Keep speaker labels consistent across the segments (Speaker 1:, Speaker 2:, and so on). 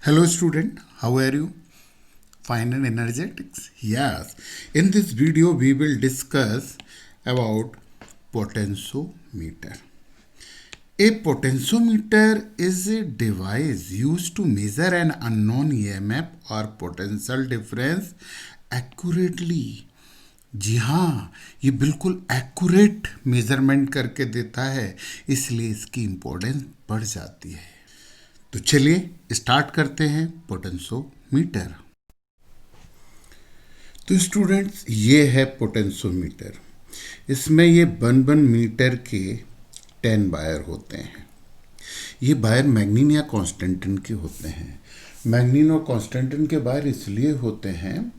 Speaker 1: Hello student, how are you? Fine and energetics? Yes. In this video we will discuss about potentiometer. A potentiometer is a device used to measure an unknown EMF or potential difference accurately. जी हाँ, ये बिल्कुल accurate measurement करके देता है, इसलिए इसकी importance बढ़ जाती है। तो चलिए स्टार्ट करते हैं पोटेंशियोमीटर। तो स्टूडेंट्स, ये है पोटेंशियोमीटर। इसमें ये 1 मीटर के 10 वायर होते हैं। ये वायर मैग्नीन या कॉन्स्टेंटिन के होते हैं। मैग्नीन और कॉन्स्टेंटिन के वायर इसलिए होते हैं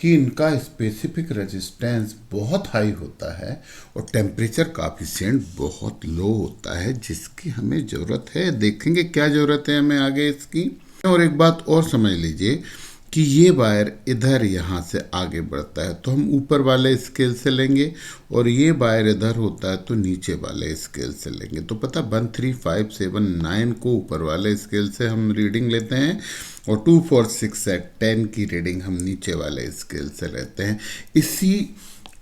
Speaker 1: कि इनका स्पेसिफिक रेजिस्टेंस बहुत हाई होता है और टेम्परेचर काफिशिएंट बहुत लो होता है, जिसकी हमें ज़रूरत है। देखेंगे क्या ज़रूरत है हमें आगे इसकी। और एक बात और समझ लीजिए कि ये वायर इधर यहाँ से आगे बढ़ता है तो हम ऊपर वाले स्केल से लेंगे, और ये वायर इधर होता है तो नीचे वाले स्केल से लेंगे। तो पता 1 3 5 7 9 को ऊपर वाले स्केल से हम रीडिंग लेते हैं, और 2 4 6 7 10 की रीडिंग हम नीचे वाले स्केल से लेते हैं।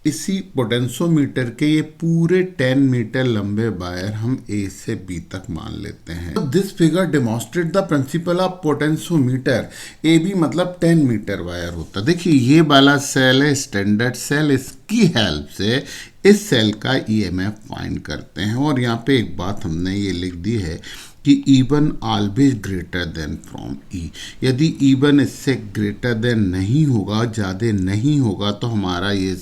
Speaker 1: इसी पोटेंशियोमीटर के ये पूरे 10 मीटर लंबे वायर हम ए से बी तक मान लेते हैं। This figure demonstrate the principle of potentiometer. A B मतलब 10 मीटर वायर होता है। देखिए ये वाला सेल है स्टैंडर्ड सेल, इसकी हेल्प से इस सेल का ईएमएफ फाइंड करते हैं। और यहाँ पे एक बात हमने ये लिख दी है कि E1 always greater than from E। यदि E1 इससे ग्रेटर देन नहीं होगा, ज़्यादा नहीं होगा, तो हमारा ये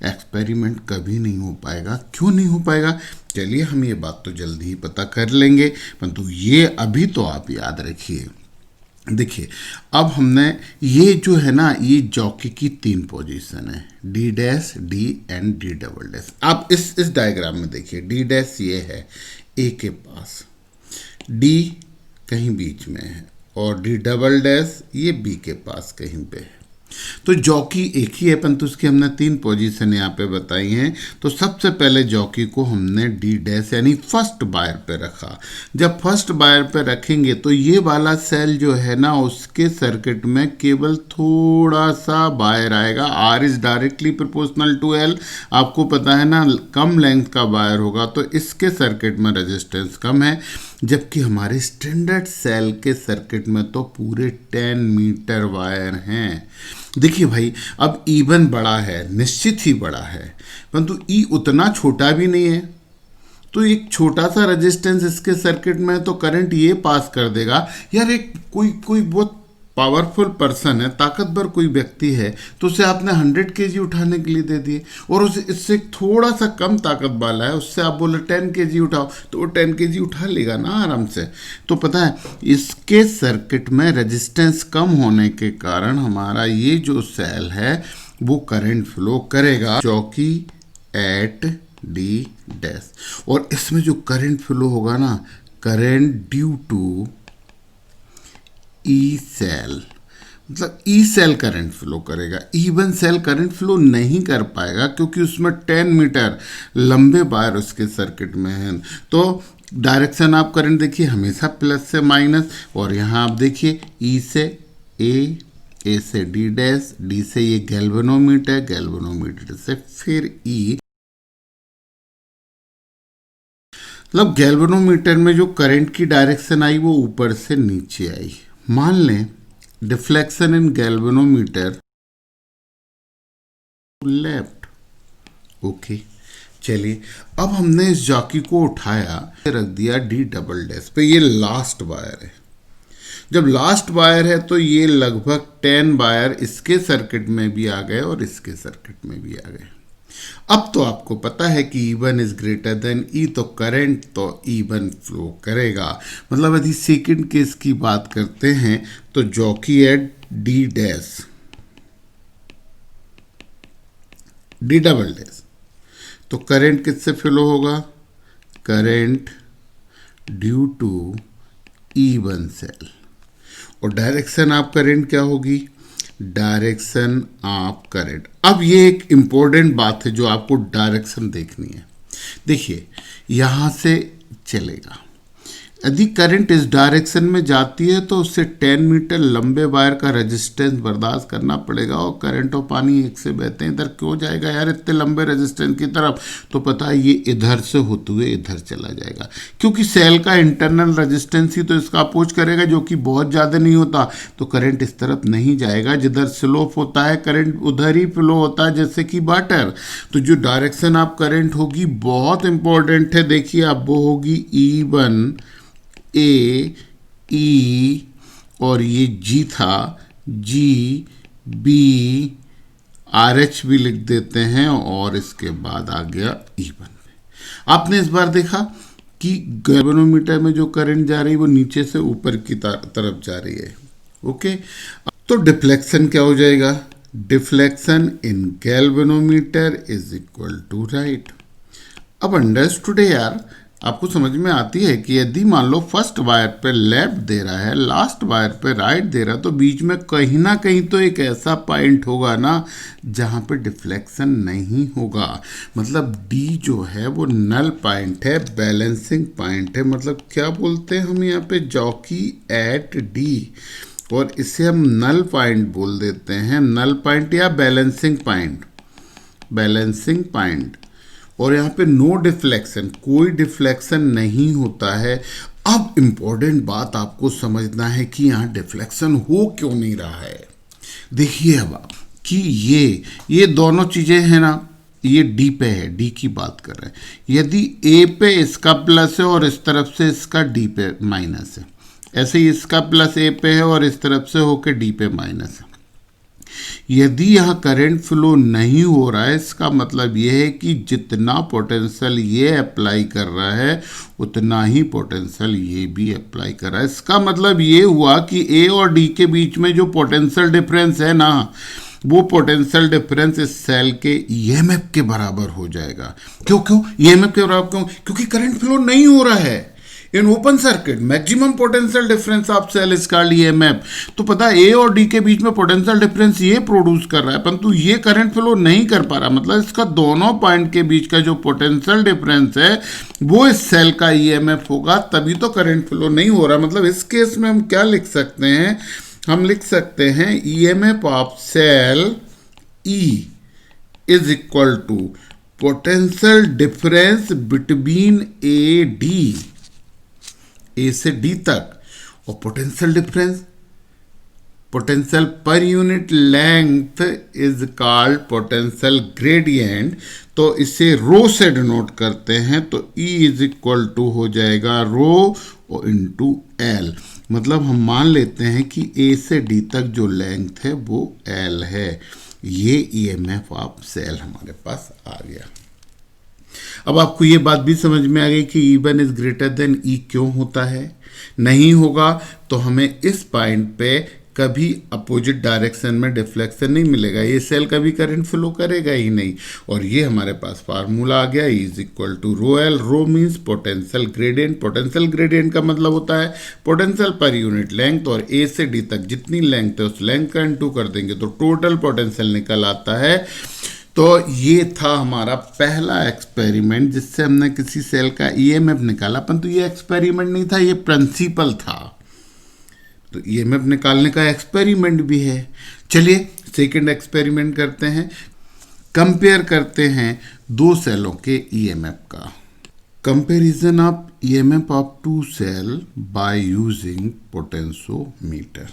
Speaker 1: एक्सपेरिमेंट कभी नहीं हो पाएगा। क्यों नहीं हो पाएगा? चलिए हम ये बात तो जल्दी ही पता कर लेंगे, परंतु ये अभी तो आप याद रखिए। देखिए अब हमने ये जो है ना, ये जॉकी की 3 पोजीशन है, D dash, D and D double dash. आप इस डायग्राम में देखिए, डी डैश ये है ए के पास, डी कहीं बीच में है, और डी डबल डैश ये बी के पास कहीं पे है। तो जॉकी एक ही है, परंतु उसकी हमने 3 पोजीशन यहाँ पे बताई हैं। तो सबसे पहले जॉकी को हमने डी डैश यानी फर्स्ट वायर पे रखा। जब फर्स्ट वायर पे रखेंगे तो ये वाला सेल जो है ना, उसके सर्किट में केवल थोड़ा सा वायर आएगा। R is directly proportional to L. आपको पता है ना, कम लेंथ का वायर होगा तो इसके सर्किट में रेजिस्टेंस कम है, जबकि हमारे स्टैंडर्ड सेल के सर्किट में तो पूरे 10 मीटर वायर हैं। देखिए भाई, अब E1 बड़ा है, निश्चित ही बड़ा है, परंतु E उतना छोटा भी नहीं है। तो एक छोटा सा रेजिस्टेंस इसके सर्किट में तो करंट ये पास कर देगा। यार एक कोई बहुत पावरफुल पर्सन है, ताकतवर कोई व्यक्ति है, तो उसे आपने 100 केजी उठाने के लिए दे दिए, और उसे इससे थोड़ा सा कम ताकत वाला है, उससे आप बोले 10 केजी उठाओ, तो वो 10 केजी उठा लेगा ना आराम से। तो पता है इसके सर्किट में रेजिस्टेंस कम होने के कारण हमारा ये जो सेल है वो करंट फ्लो करेगा, चौकी एट डी डैश। और इसमें जो करंट फ्लो होगा ना, current due to E cell, मतलब ई सेल करंट फ्लो करेगा। E1 सेल करंट फ्लो नहीं कर पाएगा क्योंकि उसमें 10 मीटर लंबे वायर उसके सर्किट में हैं। तो डायरेक्शन आप करंट देखिए हमेशा प्लस से माइनस, और यहाँ आप देखिए ई से ए से डी डैश, डी से ये गैल्वेनोमीटर, गैल्वेनोमीटर से फिर ई, मतलब गैल्वेनोमीटर में जो करंट की डायरेक्शन आई वो ऊपर से नीचे आई। मान लें deflection in galvanometer left. Okay, चलिए अब हमने इस जॉकी को उठाया, रख दिया डी डबल डैश पे। ये लास्ट वायर है। जब लास्ट वायर है तो ये लगभग 10 वायर इसके सर्किट में भी आ गए और इसके सर्किट में भी आ गए। अब तो आपको पता है कि E1 is greater than E, तो करंट तो E1 फ्लो करेगा। मतलब यदि सेकंड केस की बात करते हैं तो jockey at D dash, D double dash, तो करंट किससे फ्लो होगा? Current due to E1 cell. और डायरेक्शन ऑफ करंट क्या होगी? Direction of current. अब ये एक इम्पोर्टेंट बात है जो आपको डायरेक्शन देखनी है। देखिए यहाँ से चलेगा, यदि करंट इस डायरेक्शन में जाती है तो उससे 10 मीटर लंबे वायर का रेजिस्टेंस बर्दाश्त करना पड़ेगा। और करंट और पानी एक से बहते हैं, इधर क्यों जाएगा यार इतने लंबे रेजिस्टेंस की तरफ? तो पता है ये इधर से होते हुए इधर चला जाएगा, क्योंकि सेल का इंटरनल रेजिस्टेंस ही तो इसका अपोज करेगा, जो कि बहुत ज़्यादा नहीं होता। तो करंट इस तरफ नहीं जाएगा, जिधर स्लोप होता है करंट उधर ही फ्लो होता है, जैसे कि वाटर। तो जो डायरेक्शन ऑफ करंट होगी बहुत इंपॉर्टेंट है। देखिए अब वो होगी E1 ए ई, और ये जी था, जी बी आर एच भी लिख देते हैं, और इसके बाद आ गया E1। आपने इस बार देखा कि गैल्वेनोमीटर में जो करंट जा रही है वो नीचे से ऊपर की तरफ जा रही है। ओके, तो डिफ्लेक्शन क्या हो जाएगा? Deflection in galvanometer is equal to right. अब अंडरस्टूड है यार, आपको समझ में आती है कि यदि मान लो फर्स्ट वायर पे लेफ्ट दे रहा है, लास्ट वायर पे राइट दे रहा है, तो बीच में कहीं ना कहीं तो एक ऐसा पॉइंट होगा ना जहाँ पे डिफ्लेक्शन नहीं होगा। मतलब डी जो है वो नल पॉइंट है, बैलेंसिंग पॉइंट है। मतलब क्या बोलते हैं हम यहाँ पे? जॉकी एट डी, और इसे हम नल पॉइंट बोल देते हैं, नल पॉइंट या बैलेंसिंग पॉइंट, बैलेंसिंग पॉइंट। और यहाँ पे नो डिफ्लेक्शन, कोई डिफ्लेक्शन नहीं होता है। अब इम्पोर्टेंट बात आपको समझना है कि यहाँ डिफ्लेक्शन हो क्यों नहीं रहा है। देखिए अब आप कि ये दोनों चीज़ें हैं ना, ये डी पे है, डी की बात कर रहे हैं। यदि ए पे इसका प्लस है और इस तरफ से इसका डी पे माइनस है, ऐसे ही इसका प्लस ए पे है और इस तरफ से होके डी पे माइनस है। यदि यह करंट फ्लो नहीं हो रहा है, इसका मतलब यह है कि जितना पोटेंशियल ये अप्लाई कर रहा है उतना ही पोटेंशियल ये भी अप्लाई कर रहा है। इसका मतलब ये हुआ कि ए और डी के बीच में जो पोटेंशियल डिफरेंस है ना, वो पोटेंशियल डिफरेंस इस सेल के ईएमएफ के बराबर हो जाएगा। क्यों ईएमएफ के बराबर क्यों? क्योंकि करंट फ्लो नहीं हो रहा है। In open circuit maximum potential difference of cell is called EMF. तो पता है ए और डी के बीच में पोटेंशियल डिफरेंस ये प्रोड्यूस कर रहा है, परंतु ये करंट फ्लो नहीं कर पा रहा। मतलब इसका दोनों पॉइंट के बीच का जो पोटेंशियल डिफरेंस है वो इस सेल का ईएमएफ होगा, तभी तो करंट फ्लो नहीं हो रहा। मतलब इस केस में हम क्या लिख सकते हैं? हम लिख सकते हैं EMF of cell E is equal to potential difference between A D, A से डी तक, और पोटेंशियल डिफरेंस, पोटेंशियल पर unit length is called potential gradient. तो इसे रो से डिनोट करते हैं, तो E इज इक्वल टू हो जाएगा रो और इंटू एल। मतलब हम मान लेते हैं कि A से D तक जो लेंथ है वो L है। ये EMF ऑफ सेल हमारे पास आ गया। अब आपको ये बात भी समझ में आ गई कि E1 is greater than E क्यों होता है? नहीं होगा तो हमें इस पॉइंट पे कभी अपोजिट डायरेक्शन में डिफ्लेक्शन नहीं मिलेगा, ये सेल कभी करंट फ्लो करेगा ही नहीं। और ये हमारे पास फार्मूला आ गया, E is equal to rho L. Rho means potential gradient. Potential gradient का मतलब होता है पोटेंशियल पर यूनिट लेंथ, और ए से डी तक जितनी लेंथ है उस लेंथ का इंटू कर देंगे तो टोटल पोटेंशियल निकल आता है। तो ये था हमारा पहला एक्सपेरिमेंट जिससे हमने किसी सेल का ईएमएफ निकाला, परंतु ये एक्सपेरिमेंट नहीं था, ये प्रिंसिपल था। तो ईएमएफ निकालने का एक्सपेरिमेंट भी है। चलिए सेकंड एक्सपेरिमेंट करते हैं। कंपेयर करते हैं दो सेलों के ईएमएफ का। Comparison of EMF of two cell by using potentiometer.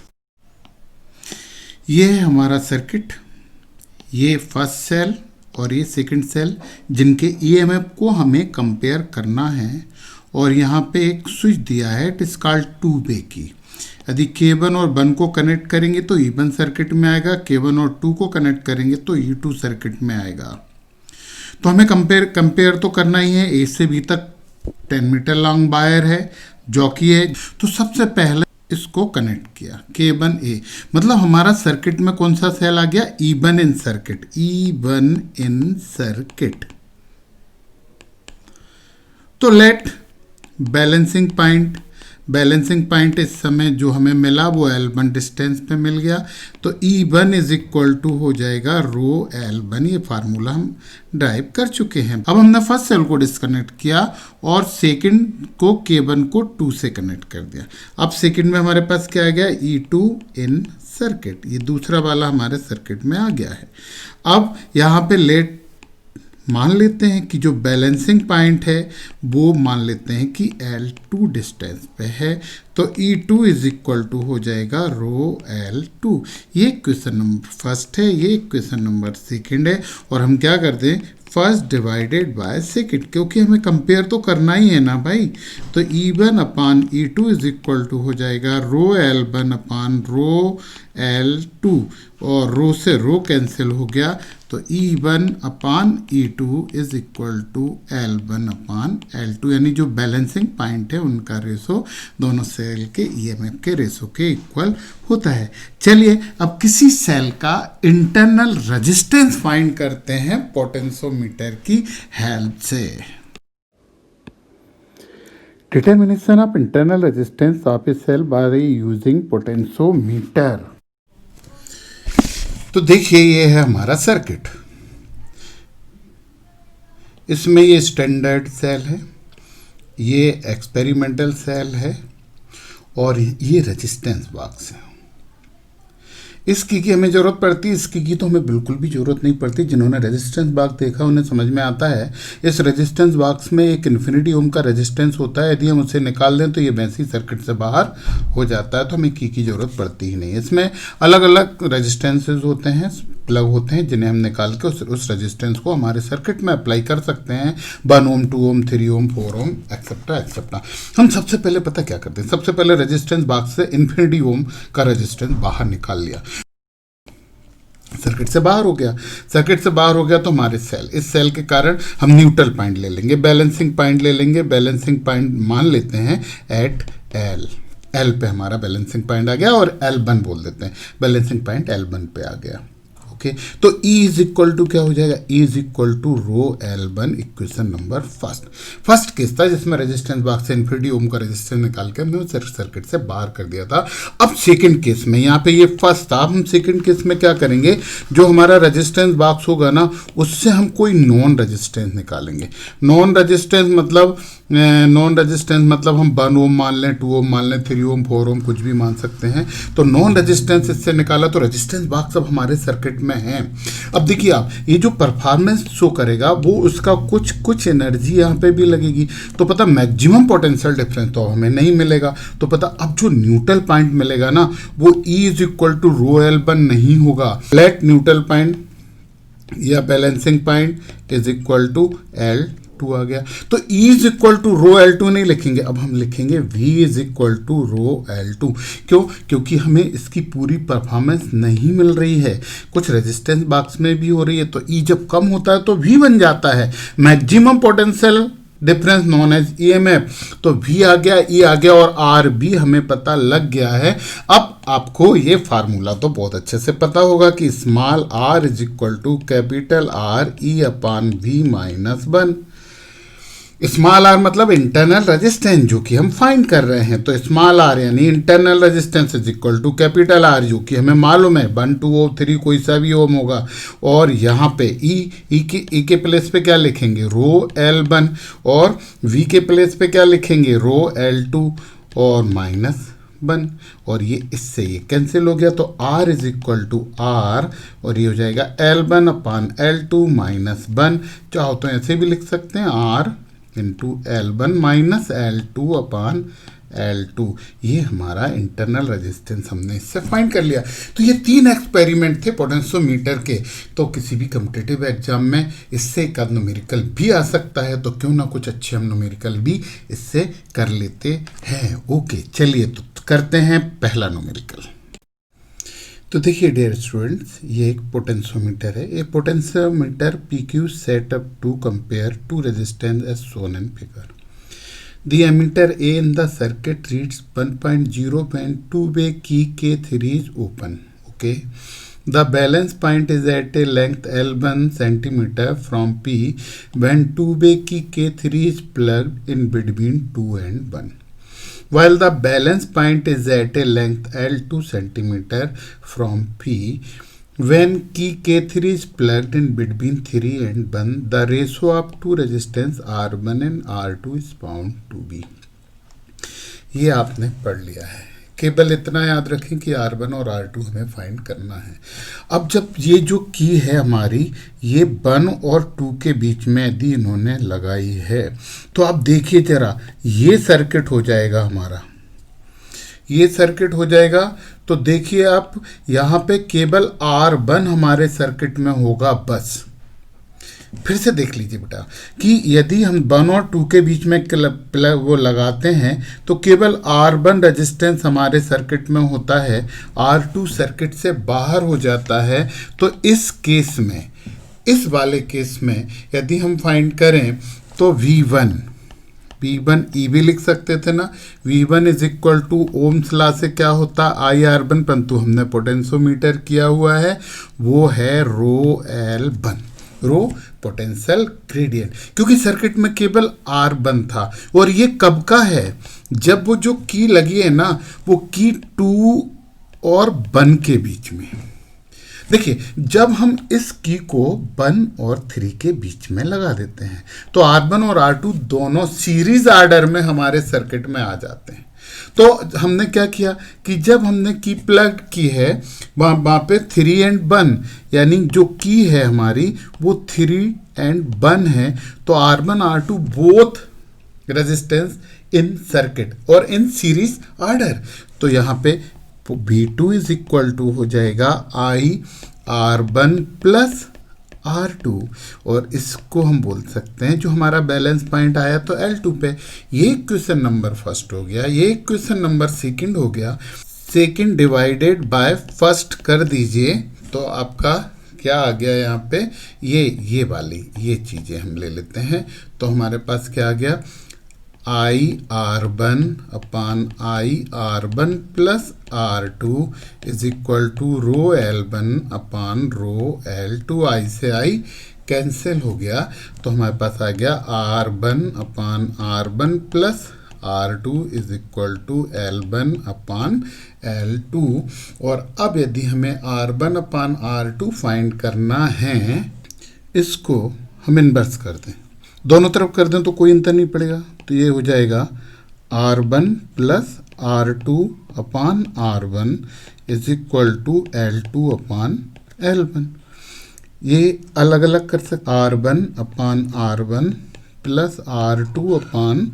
Speaker 1: ये है हमारा सर्किट, ये फर्स्ट सेल और ये सेकंड सेल जिनके ईएमएफ को हमें कंपेयर करना है। और यहाँ पे एक स्विच दिया है, it is called two way की। यदि K1 और 1 को कनेक्ट करेंगे तो E1 सर्किट में आएगा, K1 और 2 को कनेक्ट करेंगे तो E2 सर्किट में आएगा। तो हमें कंपेयर तो करना ही है। A से B तक 10 मीटर लॉन्ग वायर है, जॉकी है। तो सबसे पहले इसको कनेक्ट किया K1 A, मतलब हमारा सर्किट में कौन सा सेल आ गया? E1 in circuit, E1 in circuit. तो let balancing point, balancing point इस समय जो हमें मिला वो L1 डिस्टेंस पे मिल गया, तो E1 इज इक्वल टू हो जाएगा रो L1। ये फार्मूला हम ड्राइव कर चुके हैं। अब हमने फर्स्ट सेल को डिस्कनेक्ट किया और सेकंड को K1 को 2 से कनेक्ट कर दिया। अब सेकंड में हमारे पास क्या आ गया, E2 इन सर्किट, ये दूसरा वाला हमारे सर्किट में आ गया है। अब यहाँ पे लेट मान लेते हैं कि जो बैलेंसिंग पॉइंट है वो मान लेते हैं कि L2 डिस्टेंस पे है, तो E2 इज इक्वल टू हो जाएगा रो L2। ये क्वेश्चन नंबर फर्स्ट है, ये क्वेश्चन नंबर सेकंड है, और हम क्या करते हैं, फर्स्ट डिवाइडेड बाय सेकंड, क्योंकि हमें कंपेयर तो करना ही है ना भाई। तो E1 upon E2 is equal to हो जाएगा रो L1 अपान रो L2, और रो से रो कैंसिल हो गया, तो E1 upon E2 is equal to L1 upon L2, यानी जो बैलेंसिंग पॉइंट है उनका रेशो दोनों सेल के EMF के रेशो के इक्वल होता है। चलिए अब किसी सेल का इंटरनल रेजिस्टेंस फाइंड करते हैं पोटेंशियोमीटर की हेल्प से। Determination of internal resistance of a cell by using potentiometer. तो देखिए ये है हमारा सर्किट, इसमें ये स्टैंडर्ड सेल है, ये एक्सपेरिमेंटल सेल है, और ये रेजिस्टेंस बॉक्स है। इसकी की हमें ज़रूरत पड़ती है, इसकी की तो हमें बिल्कुल भी ज़रूरत नहीं पड़ती। जिन्होंने रेजिस्टेंस बॉक्स देखा उन्हें समझ में आता है। इस रेजिस्टेंस बॉक्स में एक इन्फिनिटी ओम का रेजिस्टेंस होता है, यदि हम उसे निकाल दें तो ये वैसे ही सर्किट से बाहर हो जाता है, तो हमें की ज़रूरत पड़ती ही नहीं। इसमें अलग अलग रेजिस्टेंसेज होते हैं, प्लग होते हैं, जिन्हें हम निकाल के उस रेजिस्टेंस को हमारे सर्किट में अप्लाई कर सकते हैं। 1 ओम, 2 ओम, 3 ओम, 4 ओम, एक्सेट्रा एक्सेट्रा। हम सबसे पहले पता क्या करते हैं, सबसे पहले रेजिस्टेंस बॉक्स से इन्फिनिटी ओम का रेजिस्टेंस बाहर निकाल लिया, सर्किट से बाहर हो गया। सर्किट से बाहर हो गया तो हमारे सेल, इस सेल के कारण हम न्यूट्रल पॉइंट ले लेंगे, बैलेंसिंग पॉइंट ले लेंगे। बैलेंसिंग पॉइंट मान लेते हैं एट एल पे हमारा बैलेंसिंग पॉइंट आ गया, और L1 बोल देते हैं, बैलेंसिंग पॉइंट L1 पे आ गया। ओके, तो E इज इक्वल टू क्या हो जाएगा, E is equal to rho L1, equation number first case था जिसमें रेजिस्टेंस बॉक्स से इन्फिनिटी ओम का रेजिस्टेंस निकाल के हमने सर्किट से बाहर कर दिया था। अब सेकंड केस में, यहाँ पे ये फर्स्ट था, हम सेकंड केस में क्या करेंगे, जो हमारा रेजिस्टेंस बॉक्स होगा ना उससे हम कोई नॉन रेजिस्टेंस निकालेंगे। नॉन रेजिस्टेंस मतलब हम 1 ओम मान लें, 2 ओम मान लें, 3 ओम, 4 ओम, कुछ भी मान सकते हैं। तो नॉन रेजिस्टेंस इससे निकाला, तो रेजिस्टेंस बॉक्स अब हमारे सर्किट में है। अब देखिए आप, ये जो परफॉर्मेंस शो करेगा वो उसका कुछ एनर्जी यहाँ पे भी लगेगी, तो पता मैक्सिमम पोटेंशियल डिफरेंस तो हमें नहीं मिलेगा। तो पता अब जो न्यूट्रल पॉइंट मिलेगा ना वो E is equal to rho L1 नहीं होगा, लेट न्यूट्रल पॉइंट या balancing point is equal to L2 आ गया। तो E is equal to rho L2 नहीं लिखेंगे, अब हम लिखेंगे V is equal to rho L2। क्यों? क्योंकि हमें इसकी पूरी परफॉर्मेंस नहीं मिल रही है, कुछ रेजिस्टेंस बॉक्स में भी हो रही है। तो E जब कम होता है तो V बन जाता है, maximum potential difference known as EMF। तो V आ गया, E आ गया, और R भी हमें पता लग गया है। अब आपको ये फार्मूला तो बहुत अच्छे से पता होगा कि small r is equal to capital R E upon V minus 1। Small r मतलब इंटरनल रेजिस्टेंस जो कि हम फाइंड कर रहे हैं, तो स्मॉल r यानी internal resistance is equal to capital R जो कि हमें मालूम है 1, 2 ओम, 3 कोई सा भी ओम होगा। और यहाँ पे E के प्लेस पे क्या लिखेंगे, रो L1, और V के प्लेस पे क्या लिखेंगे, रो L2 और माइनस 1, और ये इससे ये कैंसिल हो गया, तो R is equal to R, और ये हो जाएगा L1 अपान L2 माइनस 1। चाहो तो ऐसे भी लिख सकते हैं, R into L1 minus L2 अपान L2। ये हमारा इंटरनल रेजिस्टेंस हमने इससे फाइंड कर लिया। तो ये 3 एक्सपेरिमेंट थे पोटेंशियोमीटर के। तो किसी भी कॉम्पिटिटिव एग्जाम में इससे एक आध न्यूमेरिकल भी आ सकता है, तो क्यों ना कुछ अच्छे हम न्यूमेरिकल भी इससे कर लेते हैं। ओके, चलिए तो करते हैं पहला न्यूमेरिकल। तो देखिए डियर स्टूडेंट्स, ये एक पोटेंशियोमीटर है। ये potentiometer PQ setup to compare two resistance as shown in figure. The emitter A in the circuit reads 1.0 when two-way key K3 is open. Okay. The balance point is at a length L1 centimeter from P when two-way key K3 is plugged in between 2 and 1. while the balance point is at a length L2 centimeter from P. When key K3 is plugged in between 3 and 1, the ratio of two resistance R1 and R2 is found to be. ये आपने पढ़ लिया है। केवल इतना याद रखें कि R1 और R2 हमें फाइंड करना है। अब जब ये जो की है हमारी, ये 1 और 2 के बीच में यदि इन्होंने लगाई है तो आप देखिए जरा, ये सर्किट हो जाएगा हमारा, ये सर्किट हो जाएगा। तो देखिए आप यहाँ पे केवल R1 हमारे सर्किट में होगा बस। फिर से देख लीजिए बेटा कि यदि हम 1 और 2 के बीच में वो लगाते हैं तो केवल R1 रेजिस्टेंस हमारे सर्किट में होता है, R2 सर्किट से बाहर हो जाता है। तो इस केस में, इस वाले केस में यदि हम फाइंड करें तो V1 ई भी लिख सकते थे ना, V1 is equal to Ohm's law से क्या होता IR1, परंतु हमने पोटेंशियोमीटर किया हुआ है, वो है ρL1, रो पोटेंशियल ग्रेडियंट, क्योंकि सर्किट में केवल R1 था। और ये कब का है? जब वो जो की लगी है ना, वो की 2 और 1 के बीच में। देखिए जब हम इस की को 1 और 3 के बीच में लगा देते हैं तो R1 और R2 दोनों सीरीज आर्डर में हमारे सर्किट में आ जाते हैं। तो हमने क्या किया कि जब हमने की प्लग की है वहाँ पे 3 and 1, यानी जो की है हमारी वो 3 and 1 है, तो R1 R2 both resistance in circuit और इन सीरीज आर्डर। तो यहाँ पे V2 इज इक्वल टू हो जाएगा IR1 प्लस R2, और इसको हम बोल सकते हैं जो हमारा बैलेंस पॉइंट आया तो L2 पे। ये क्वेश्चन नंबर फर्स्ट हो गया, ये क्वेश्चन नंबर सेकंड हो गया। सेकंड डिवाइडेड बाय फर्स्ट कर दीजिए तो आपका क्या आ गया यहाँ पे, ये वाली ये चीज़ें हम ले लेते हैं। तो हमारे पास क्या आ गया, IR1 upon IR1 plus R2 is equal to ρL1 upon ρL2। I से I कैंसिल हो गया तो हमारे पास आ गया R1 upon R1 plus R2 is equal to L1 upon L2। और अब यदि हमें R1 अपान R2 फाइंड करना है, इसको हम इन्वर्स कर दें, दोनों तरफ कर दें तो कोई अंतर नहीं पड़ेगा। तो ये हो जाएगा R1 plus R2 upon R1 is equal to L2 upon L1। ये अलग अलग कर सकते, R1 upon R1 plus R2 upon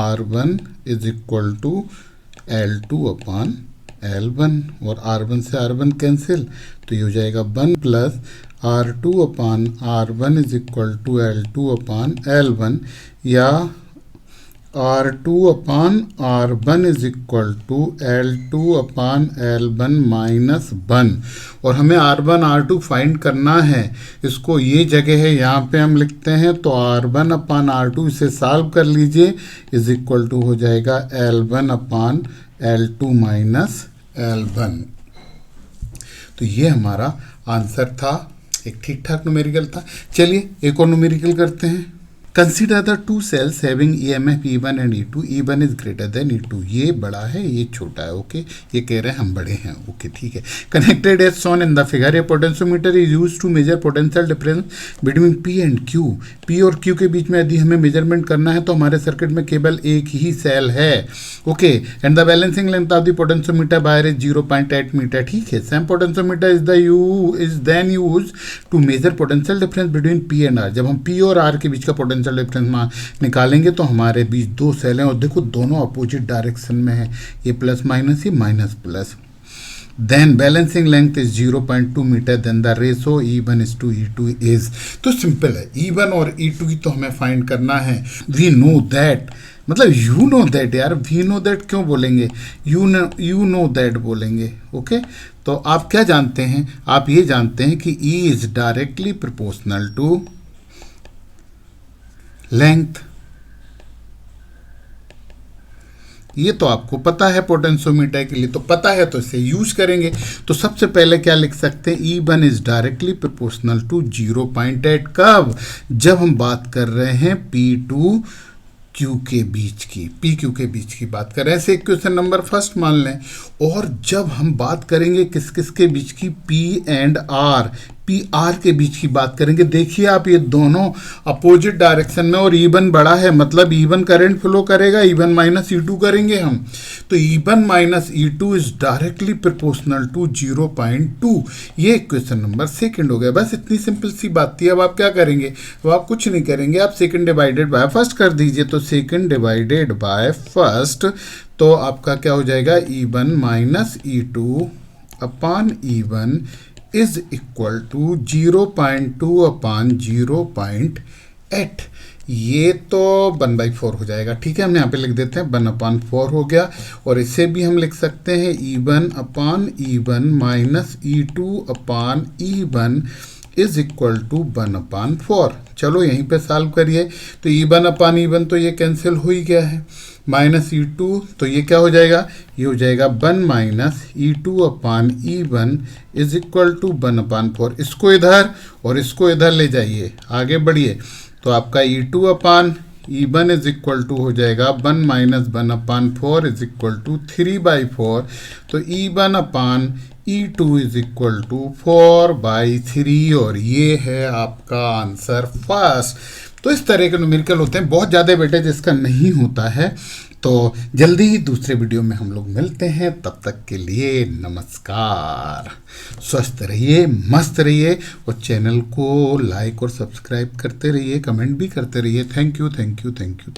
Speaker 1: R1 is equal to L2 upon L1, और R1 से R1 कैंसिल, तो ये हो जाएगा 1 plus R2 upon R1 is equal to L2 upon L1, या R2 upon R1 is equal to L2 upon L1 minus 1। और हमें R1 R2 find करना है, इसको ये जगह है यहाँ पे हम लिखते हैं, तो R1 अपान R2 इसे सॉल्व कर लीजिए, इज इक्वल टू हो जाएगा L1 upon L2 minus L1। तो ये हमारा आंसर था, एक ठीक ठाक न्यूमेरिकल था। चलिए एक और न्यूमेरिकल करते हैं। Consider the two sales having EMF E1 and E2, E1 is greater than E2। ये बड़ा है ये छोटा है, ओके, ये कह रहे हैं हम बड़े हैं, ओके ठीक है। Connected as shown in the figure, a potentiometer is used to measure potential difference between P and Q। P और Q के बीच में यदि हमें मेजरमेंट करना है तो हमारे सर्किट में केवल एक ही सेल है, okay. And the balancing length of the potentiometer wire is 0.8 metre, ठीक है। Same potentiometer is then use to measure potential difference between P and R। जब हम P और R के बीच का पोटेंशियल डिफरेंस निकालेंगे तो हमारे बीच दो सेल हैं, और देखो दोनों अपोजिट डायरेक्शन में है, ये प्लस माइनस, ये minus plus. Then balancing length is 0.2 metre, then the ratio E1 is to E2 is. तो सिंपल है, E1 और E2 की तो हमें फाइंड करना है। वी नो दैट, मतलब यू नो दैट, यार वी नो दैट क्यों बोलेंगे, यू नो दैट बोलेंगे, ओके। तो आप क्या जानते हैं, आप ये जानते हैं कि E is directly proportional to length. ये तो आपको पता है पोटेंशियोमीटर के लिए, तो पता है तो इसे यूज करेंगे। तो सबसे पहले क्या लिख सकते हैं, E1 is directly proportional to 0.8। कब, जब हम बात कर रहे हैं P2 क्यू के बीच की, पी क्यू के बीच की बात करें, ऐसे इक्वेशन नंबर फर्स्ट मान लें। और जब हम बात करेंगे किस किस के बीच की, P and R, P R के बीच की बात करेंगे, देखिए आप ये दोनों अपोजिट डायरेक्शन में, और E1 बड़ा है मतलब E1 करंट फ्लो करेगा, E1 माइनस E2 करेंगे हम, तो E1 minus E2 is directly proportional to 0.2। ये इक्वेशन नंबर सेकंड हो गया। बस इतनी सिंपल सी बात थी। अब आप क्या करेंगे, अब आप कुछ नहीं करेंगे, आप सेकंड डिवाइडेड बाय फर्स्ट कर दीजिए। तो सेकंड डिवाइडेड बाय फर्स्ट, तो आपका क्या हो जाएगा, E1 minus E2 upon E1 is equal to 0.2 upon 0.8। ये तो 1/4 हो जाएगा। ठीक है, हम यहाँ पे लिख देते हैं 1/4 हो गया। और इसे भी हम लिख सकते हैं E1 upon E1 minus E2 upon E1 is equal to 1/4। चलो यहीं पे सॉल्व करिए। तो E1 अपान E1 तो ये कैंसिल हो ही गया है, माइनस E2 तो ये क्या हो जाएगा, ये हो जाएगा 1 minus E2 upon E1 is equal to 1/4। इसको इधर और इसको इधर ले जाइए, आगे बढ़िए। तो आपका E2 upon E1 is equal to हो जाएगा 1 माइनस 1/4 इज इक्वल टू 3/4। तो E1 upon E2 is equal to 4/3, और ये है आपका आंसर फर्स्ट। तो इस तरह के न्यूमेरिकल होते हैं, बहुत ज़्यादा बेटे जिसका नहीं होता है। तो जल्दी ही दूसरे वीडियो में हम लोग मिलते हैं, तब तक के लिए नमस्कार। स्वस्थ रहिए, मस्त रहिए, और चैनल को लाइक और सब्सक्राइब करते रहिए, कमेंट भी करते रहिए। Thank you, thank you, thank you.